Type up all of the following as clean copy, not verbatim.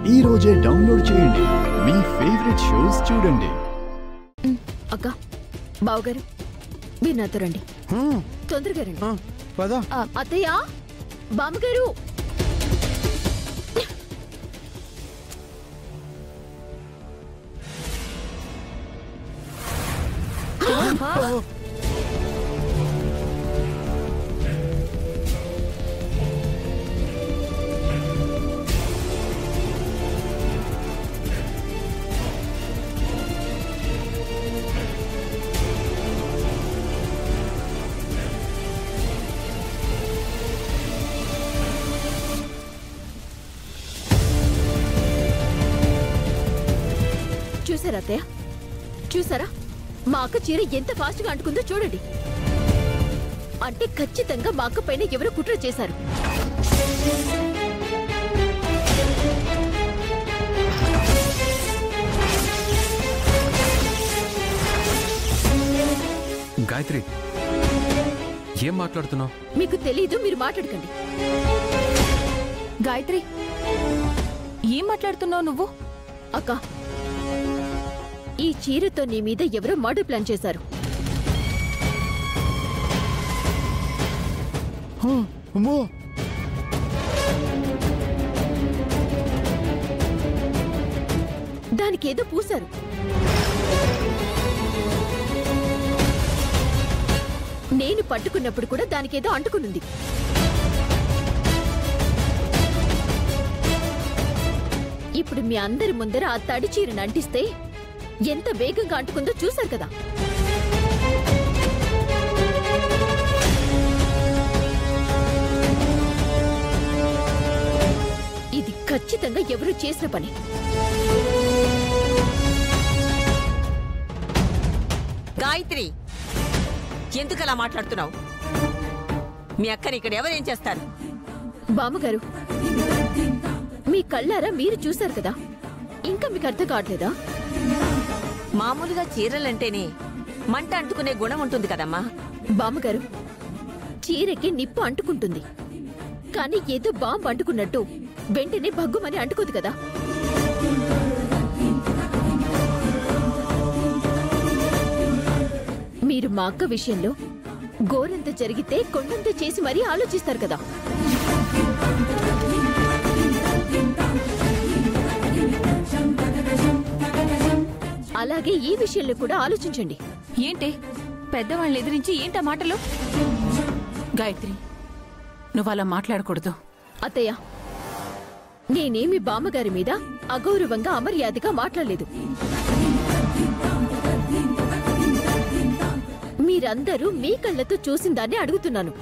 ఈ రోజే డౌన్లోడ్ చేయండి. మీ ఫేవరెట్ షోస్ చూడండి. అక్క, బావగారు మీరు నాతో రండి. తొందరగా రండి. అత్తయ్య, బామ్మగారు. చూసారా అత్తయ్య, చూసారా మా అక్క చీర ఎంత ఫాస్ట్ గా అంటుకుందో చూడండి. అంటే ఖచ్చితంగా మా అక్క పైన ఎవరో కుట్ర చేశారు. గాయత్రి, ఏం మాట్లాడుతున్నావు? మీకు తెలీదు, మీరు మాట్లాడకండి. గాయత్రి, ఏం మాట్లాడుతున్నావు నువ్వు? అక్క, ఈ చీరతో నీ మీద ఎవరో మర్డర్ ప్లాన్ చేశారు. దానికేదో పూశారు. నేను పట్టుకున్నప్పుడు కూడా దానికేదో అంటుకునుంది. ఇప్పుడు మీ అందరి ముందర ఆ తడి చీరను అంటిస్తే ఎంత వేగంగా అంటుకుందో చూశారు కదా. ఇది ఖచ్చితంగా ఎవరు చేసిన పని. గాయత్రి, ఎందుకలా మాట్లాడుతున్నావు? మీ అక్కని ఇక్కడ ఎవరేం చేస్తారు? బామ్మగారు, మీ కళ్ళారా మీరు చూశారు కదా, ఇంకా మీకు అర్థం కావట్లేదా? మామూలుగా చీరలంటేనే మంట అంటుకునే గుణం ఉంటుంది కదమ్మా. బామ్మగారు, చీరకి నిప్పు అంటుకుంటుంది, కానీ ఏదో బాంబు అంటుకున్నట్టు వెంటనే భగ్గుమని అంటుకోదు కదా. మీరు మా అక్క విషయంలో గోరంత జరిగితే కొండంత చేసి మరీ ఆలోచిస్తారు కదా. అలాగే ఈ విషయంలో కూడా ఆలోచించండి. ఏంటి పెద్దవాళ్ళని ఎదిరించి ఏంటా మాటలు? గాయత్రి, నువ్వు అలా మాట్లాడకూడదు. అత్తయ్య, నేనేమి బామ్మగారి మీద అగౌరవంగా అమర్యాదగా మాట్లాడలేదు. మీరందరూ మీ కళ్ళతో చూసిన దాన్ని అడుగుతున్నాను.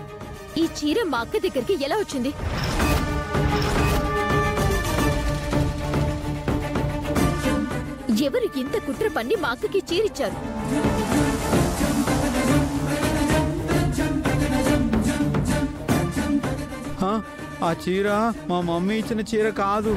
ఈ చీర మా అక్క దగ్గరికి ఎలా వచ్చింది? ఎవరు ఇంత కుట్ర పన్ని మా అక్కకి చీరిచ్చారు? ఆ చీర మా మమ్మీ ఇచ్చిన చీర కాదు.